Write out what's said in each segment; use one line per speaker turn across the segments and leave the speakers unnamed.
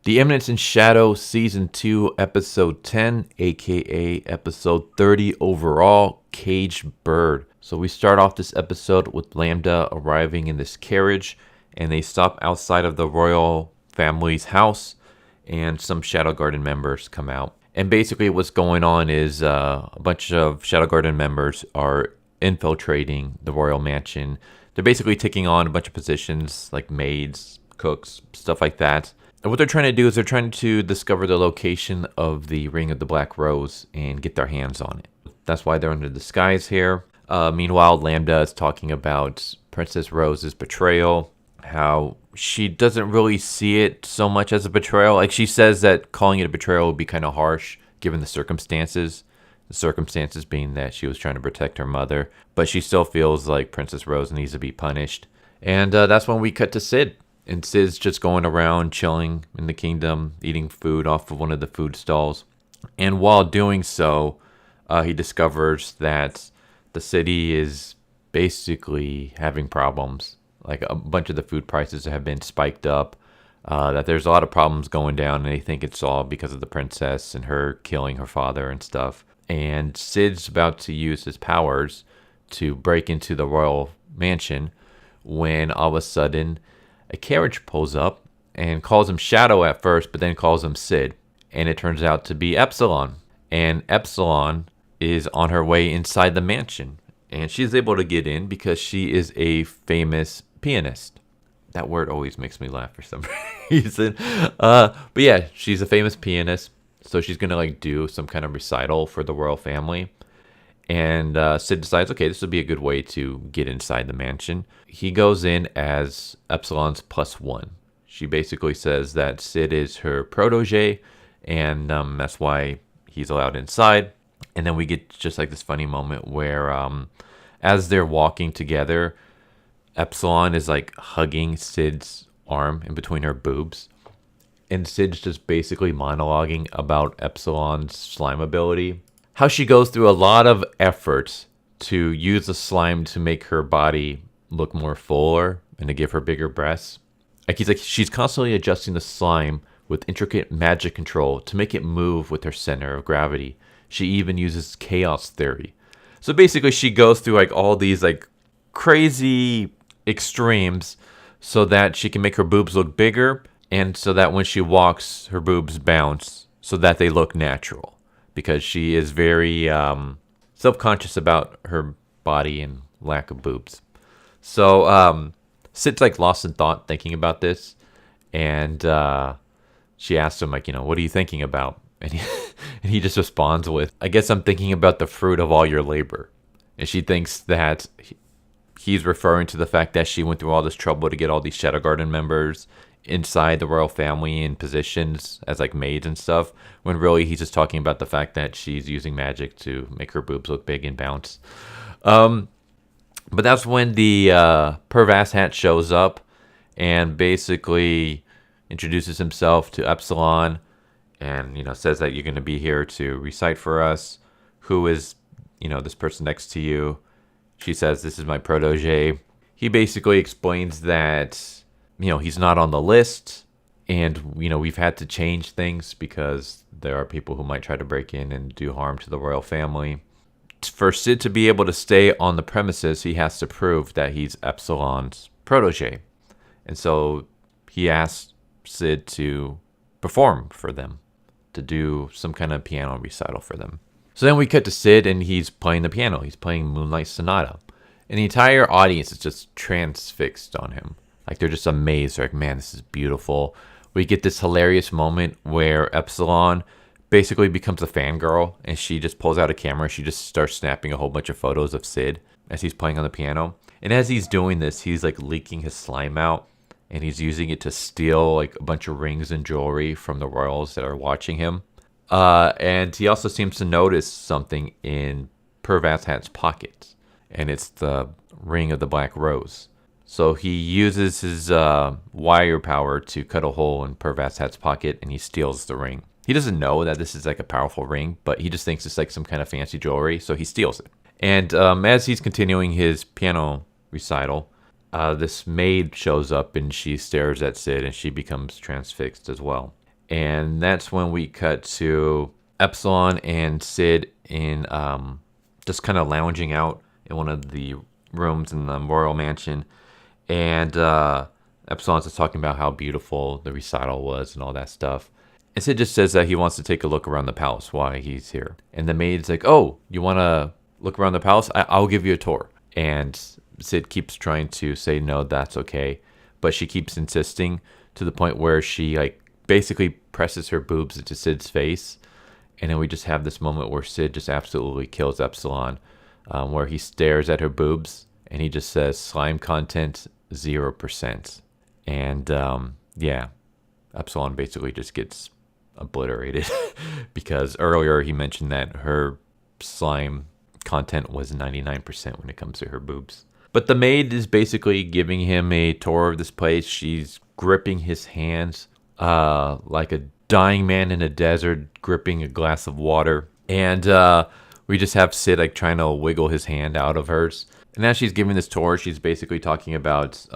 The Eminence in Shadow Season 2, Episode 10, aka Episode 30 overall, Caged Bird. So we start off this episode with Lambda arriving in this carriage, and they stop outside of the royal family's house, and some Shadow Garden members come out. And basically what's going on is a bunch of Shadow Garden members are infiltrating the royal mansion. They're basically taking on a bunch of positions like maids, cooks, stuff like that. And what they're trying to do is they're trying to discover the location of the Ring of the Black Rose and get their hands on it. That's why they're under disguise here. Meanwhile, Lambda is talking about Princess Rose's betrayal, how she doesn't really see it so much as a betrayal. Like, she says that calling it a betrayal would be kind of harsh given the circumstances. The circumstances being that she was trying to protect her mother, but she still feels like Princess Rose needs to be punished. And that's when we cut to Cid. And Cid's just going around chilling in the kingdom, eating food off of one of the food stalls. And while doing so, he discovers that the city is basically having problems. Like, a bunch of the food prices have been spiked up. That there's a lot of problems going down, and they think it's all because of the princess and her killing her father and stuff. And Cid's about to use his powers to break into the royal mansion when all of a sudden a carriage pulls up and calls him Shadow at first, but then calls him Cid. And it turns out to be Epsilon. And Epsilon is on her way inside the mansion. And she's able to get in because she is a famous pianist. That word always makes me laugh for some reason. But yeah, she's a famous pianist. So she's going to do some kind of recital for the royal family. And Cid decides, okay, this would be a good way to get inside the mansion. He goes in as Epsilon's +1. She basically says that Cid is her protege, and that's why he's allowed inside. And then we get just this funny moment where as they're walking together, Epsilon is hugging Cid's arm in between her boobs. And Cid's just basically monologuing about Epsilon's slime ability. How she goes through a lot of efforts to use the slime to make her body look more fuller and to give her bigger breasts. She's constantly adjusting the slime with intricate magic control to make it move with her center of gravity. She even uses chaos theory. So basically she goes through all these crazy extremes so that she can make her boobs look bigger, and so that when she walks, her boobs bounce so that they look natural. Because she is very self-conscious about her body and lack of boobs. So Cid's lost in thought thinking about this. And she asks him, what are you thinking about? And he just responds with, I guess I'm thinking about the fruit of all your labor. And she thinks that he's referring to the fact that she went through all this trouble to get all these Shadow Garden members inside the royal family in positions as maids and stuff, when really he's just talking about the fact that she's using magic to make her boobs look big and bounce. But that's when the Perv Asshat shows up and basically introduces himself to Epsilon and says that you're going to be here to recite for us. Who is this person next to you? She says, this is my protege. He basically explains that he's not on the list, and, we've had to change things because there are people who might try to break in and do harm to the royal family. For Cid to be able to stay on the premises, he has to prove that he's Epsilon's protege. And so he asks Cid to perform for them, to do some kind of piano recital for them. So then we cut to Cid, and he's playing the piano. He's playing Moonlight Sonata. And the entire audience is just transfixed on him. They're just amazed. They're man, this is beautiful. We get this hilarious moment where Epsilon basically becomes a fangirl, and she just pulls out a camera. She just starts snapping a whole bunch of photos of Cid as he's playing on the piano. And as he's doing this, he's leaking his slime out, and he's using it to steal a bunch of rings and jewelry from the royals that are watching him. And he also seems to notice something in Perv Asshat's pocket, and it's the Ring of the Black Rose. So he uses his wire power to cut a hole in Perv Asshat's pocket, and he steals the ring. He doesn't know that this is a powerful ring, but he just thinks it's some kind of fancy jewelry, so he steals it. And as he's continuing his piano recital, this maid shows up, and she stares at Cid, and she becomes transfixed as well. And that's when we cut to Epsilon and Cid in just kind of lounging out in one of the rooms in the royal mansion. And Epsilon's just talking about how beautiful the recital was and all that stuff. And Cid just says that he wants to take a look around the palace while he's here. And the maid's like, oh, you want to look around the palace? I'll give you a tour. And Cid keeps trying to say, no, that's okay. But she keeps insisting to the point where she like basically presses her boobs into Cid's face. And then we just have this moment where Cid just absolutely kills Epsilon, where he stares at her boobs and he just says, slime content 0%. And yeah, Epsilon basically just gets obliterated because earlier he mentioned that her slime content was 99% when it comes to her boobs. But the maid is basically giving him a tour of this place. She's gripping his hands like a dying man in a desert gripping a glass of water. And we just have Cid like trying to wiggle his hand out of hers. And as she's giving this tour, she's basically talking about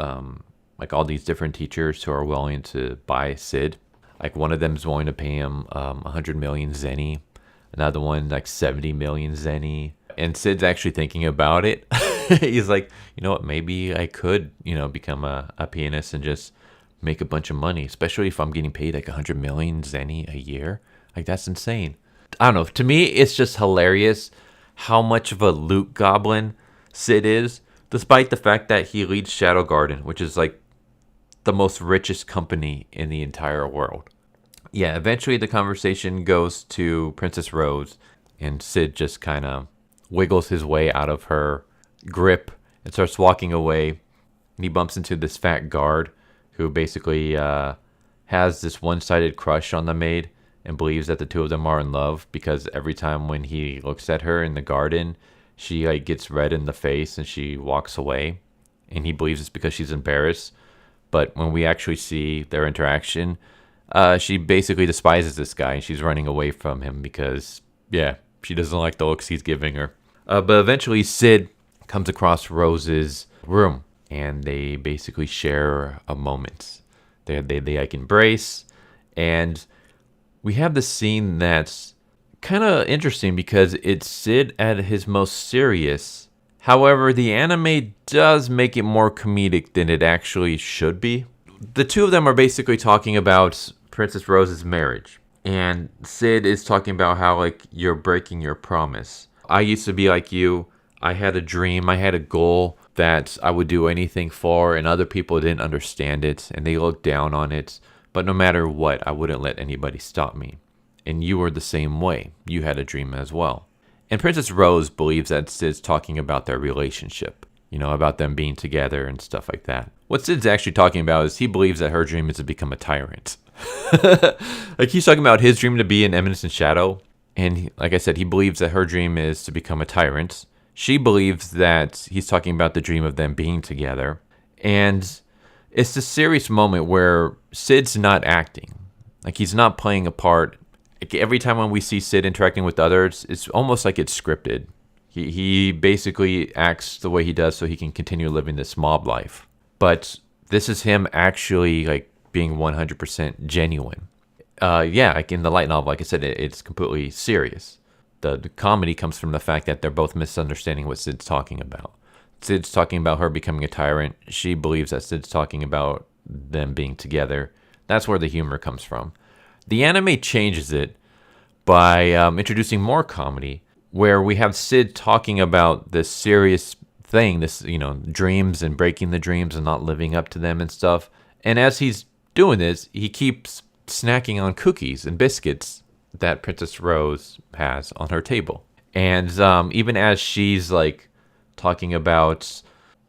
like all these different teachers who are willing to buy Cid. Like one of them is willing to pay him 100 million zenny. Another one like 70 million zenny. And Cid's actually thinking about it. He's like, you know what, maybe I could, become a pianist and just make a bunch of money, especially if I'm getting paid like 100 million zenny a year. Like that's insane. I don't know. To me, it's just hilarious how much of a loot goblin Cid is, despite the fact that he leads Shadow Garden, which is like the most richest company in the entire world. Yeah, eventually the conversation goes to Princess Rose, and Cid just kind of wiggles his way out of her grip and starts walking away. And he bumps into this fat guard who basically has this one-sided crush on the maid and believes that the two of them are in love because every time when he looks at her in the garden, she like gets red in the face and she walks away. And he believes it's because she's embarrassed. But when we actually see their interaction, she basically despises this guy and she's running away from him because, yeah, she doesn't like the looks he's giving her. But eventually Cid comes across Rose's room and they basically share a moment. They like embrace, and we have this scene that's kind of interesting because it's Cid at his most serious. However, the anime does make it more comedic than it actually should be. The two of them are basically talking about Princess Rose's marriage. And Cid is talking about how, like, you're breaking your promise. I used to be like you. I had a dream. I had a goal that I would do anything for, and other people didn't understand it, and they looked down on it. But no matter what, I wouldn't let anybody stop me. And you were the same way. You had a dream as well. And Princess Rose believes that Cid's talking about their relationship, about them being together and stuff like that. What Cid's actually talking about is he believes that her dream is to become a tyrant. Like he's talking about his dream to be an Eminence in Shadow. And like I said, he believes that her dream is to become a tyrant. She believes that he's talking about the dream of them being together. And it's this serious moment where Cid's not acting. Like he's not playing a part. Like every time when we see Cid interacting with others, it's almost like it's scripted. He basically acts the way he does so he can continue living this mob life. But this is him actually like being 100% genuine. Yeah, like in the light novel, like I said, it's completely serious. The comedy comes from the fact that they're both misunderstanding what Cid's talking about. Cid's talking about her becoming a tyrant. She believes that Cid's talking about them being together. That's where the humor comes from. The anime changes it by introducing more comedy, where we have Cid talking about this serious thing, this, dreams and breaking the dreams and not living up to them and stuff. And as he's doing this, he keeps snacking on cookies and biscuits that Princess Rose has on her table. And even as she's like talking about,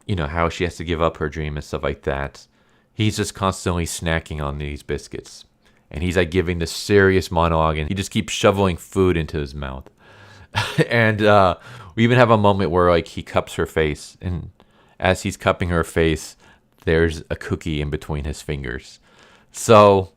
how she has to give up her dream and stuff like that, he's just constantly snacking on these biscuits. And he's like giving this serious monologue, and he just keeps shoveling food into his mouth. And we even have a moment where like he cups her face, and as he's cupping her face, there's a cookie in between his fingers. So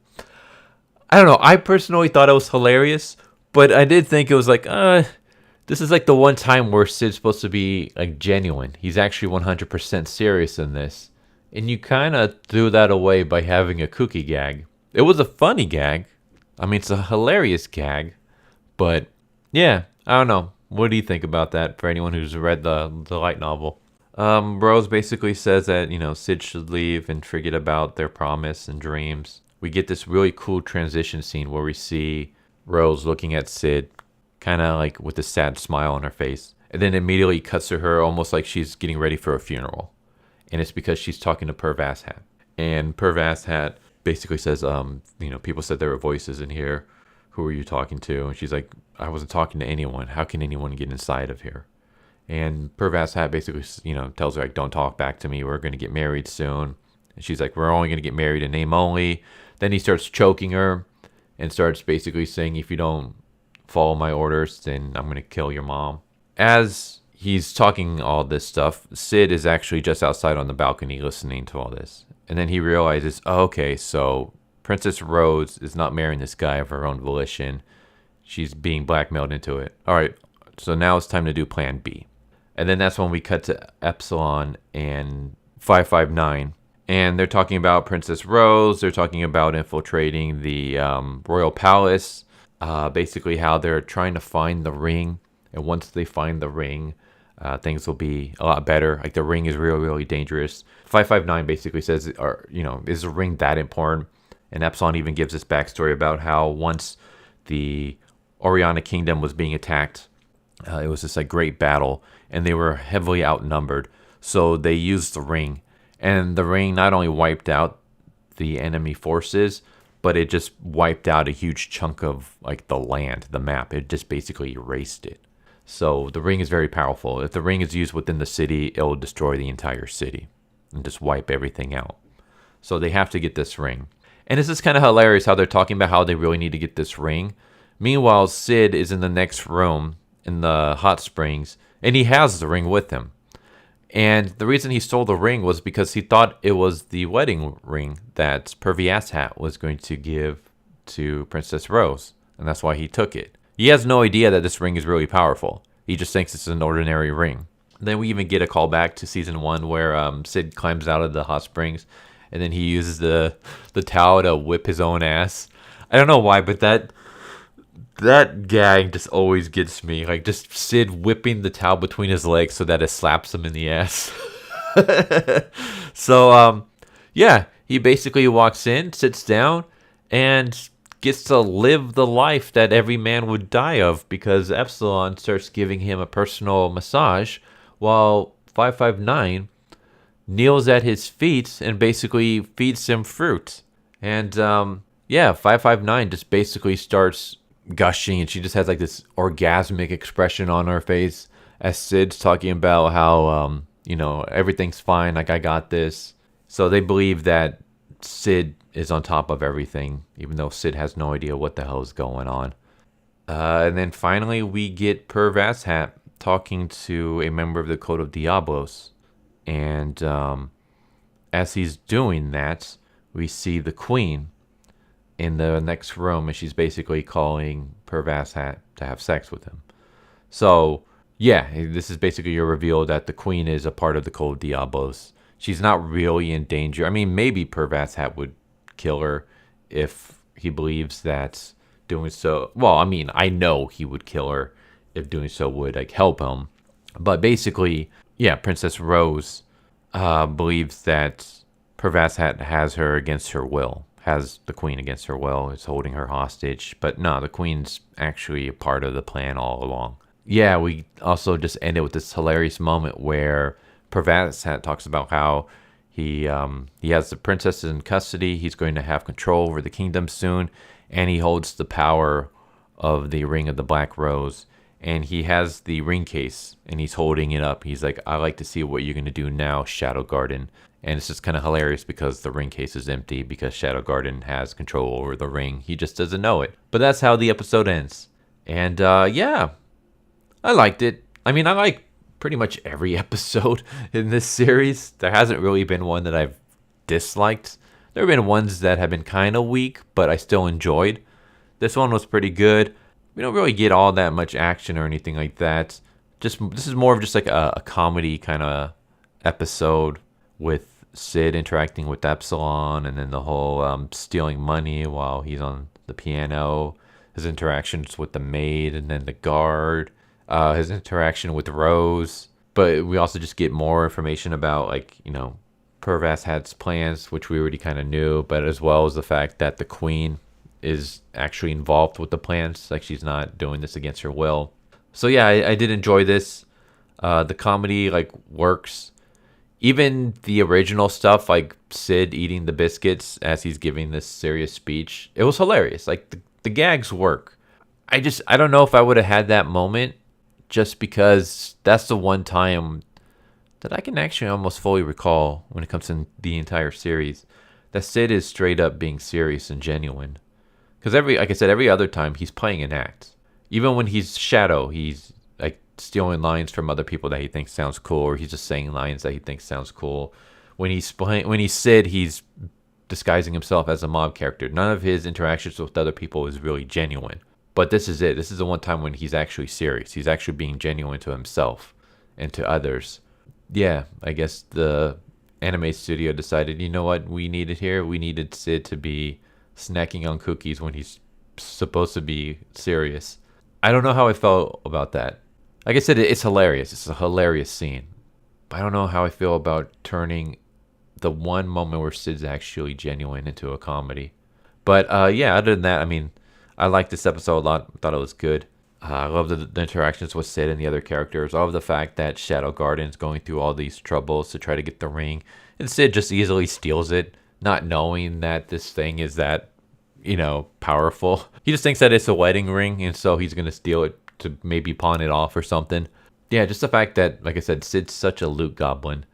I don't know. I personally thought it was hilarious, but I did think it was like, this is like the one time where Cid's supposed to be like genuine. He's actually 100% serious in this, and you kind of threw that away by having a cookie gag. It was a funny gag. I mean, it's a hilarious gag, but yeah, I don't know. What do you think about that for anyone who's read the light novel? Rose basically says that, Cid should leave and forget about their promise and dreams. We get this really cool transition scene where we see Rose looking at Cid, kind of like with a sad smile on her face. And then immediately cuts to her almost like she's getting ready for a funeral. And it's because she's talking to Perv Hat. And Perv Hat basically says, people said there were voices in here. Who are you talking to? And she's like, I wasn't talking to anyone. How can anyone get inside of here? And Perv Hat basically, tells her, like, don't talk back to me. We're going to get married soon. And she's like, we're only going to get married in name only. Then he starts choking her and starts basically saying, if you don't follow my orders, then I'm going to kill your mom. As he's talking all this stuff, Cid is actually just outside on the balcony listening to all this. And then he realizes, oh, okay, so Princess Rose is not marrying this guy of her own volition. She's being blackmailed into it. All right, so now it's time to do plan B. And then that's when we cut to Epsilon and 559. And they're talking about Princess Rose. They're talking about infiltrating the royal palace. Basically how they're trying to find the ring. And once they find the ring, things will be a lot better. Like, the ring is really, really dangerous. 559 basically says, is the ring that important? And Epsilon even gives this backstory about how once the Oriana Kingdom was being attacked, it was this great battle, and they were heavily outnumbered. So they used the ring, and the ring not only wiped out the enemy forces, but it just wiped out a huge chunk of the land, the map. It just basically erased it. So the ring is very powerful. If the ring is used within the city, it will destroy the entire city and just wipe everything out. So they have to get this ring. And this is kind of hilarious how they're talking about how they really need to get this ring. Meanwhile, Cid is in the next room in the hot springs, and he has the ring with him. And the reason he stole the ring was because he thought it was the wedding ring that Perv Hat was going to give to Princess Rose. And that's why he took it. He has no idea that this ring is really powerful. He just thinks it's an ordinary ring. Then we even get a callback to season 1 where Cid climbs out of the hot springs, and then he uses the towel to whip his own ass. I don't know why, but that gag just always gets me. Like, just Cid whipping the towel between his legs so that it slaps him in the ass. So, yeah, he basically walks in, sits down, and gets to live the life that every man would die of, because Epsilon starts giving him a personal massage while 559 kneels at his feet and basically feeds him fruit. And 559 just basically starts gushing, and she just has this orgasmic expression on her face as Cid's talking about how everything's fine, like, I got this. So they believe that Cid is on top of everything, even though Cid has no idea what the hell is going on. And then finally we get Perv Hat talking to a member of the Code of Diablos. And as he's doing that, we see the Queen in the next room, and she's basically calling Perv Hat to have sex with him. So, yeah, this is basically a reveal that the Queen is a part of the Code of Diablos. She's not really in danger. I mean, maybe Perv Hat would kill her if he believes that doing so... Well, I mean, I know he would kill her if doing so would help him. But basically, yeah, Princess Rose believes that Perv Hat has her against her will. Has the Queen against her will, is holding her hostage. But no, the Queen's actually a part of the plan all along. Yeah, we also just ended with this hilarious moment where Perv Hat talks about how he has the princess in custody. He's going to have control over the kingdom soon, and he holds the power of the Ring of the Black Rose. And he has the ring case, and he's holding it up. He's like, I like to see what you're going to do now, Shadow Garden. And it's just kind of hilarious because the ring case is empty because Shadow Garden has control over the ring. He just doesn't know it. But that's how the episode ends. And yeah, I liked it. I mean, I like pretty much every episode in this series. There hasn't really been one that I've disliked. There have been ones that have been kind of weak, but I still enjoyed. This one was pretty good. We don't really get all that much action or anything like that. This is more of just like a comedy kind of episode with Cid interacting with Epsilon, and then the whole stealing money while he's on the piano, his interactions with the maid and then the guard, his interaction with Rose. But we also just get more information about, like, you know, Perv has plans, which we already kind of knew, but as well as the fact that the queen is actually involved with the plans. Like, she's not doing this against her will. So yeah, I did enjoy this. The comedy, like, works. Even the original stuff, like Cid eating the biscuits as he's giving this serious speech, it was hilarious. Like, the gags work. I don't know if I would have had that moment, just because that's the one time that I can actually almost fully recall when it comes to the entire series that Cid is straight up being serious and genuine. Because like I said, every other time he's playing an act. Even when he's Shadow, he's like stealing lines from other people that he thinks sounds cool, or he's just saying lines that he thinks sounds cool. When he's Cid, he's disguising himself as a mob character. None of his interactions with other people is really genuine. But this is it. This is the one time when he's actually serious. He's actually being genuine to himself and to others. Yeah, I guess the anime studio decided, you know what we needed here? We needed Cid to be snacking on cookies when he's supposed to be serious. I don't know how I felt about that. Like I said, it's hilarious. It's a hilarious scene. But I don't know how I feel about turning the one moment where Cid's actually genuine into a comedy. But yeah, other than that, I mean, I liked this episode a lot. I thought it was good. I love the interactions with Cid and the other characters. I love the fact that Shadow Garden's going through all these troubles to try to get the ring. And Cid just easily steals it, not knowing that this thing is that, you know, powerful. He just thinks that it's a wedding ring, and so he's going to steal it to maybe pawn it off or something. Yeah, just the fact that, like I said, Cid's such a loot goblin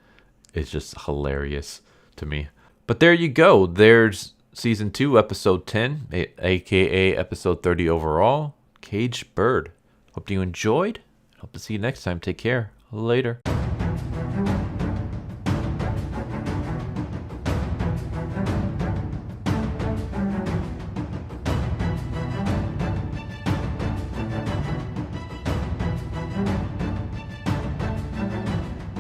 is just hilarious to me. But there you go. There's Season 2, Episode 10, aka Episode 30 overall. Caged Bird. Hope you enjoyed. Hope to see you next time. Take care. Later.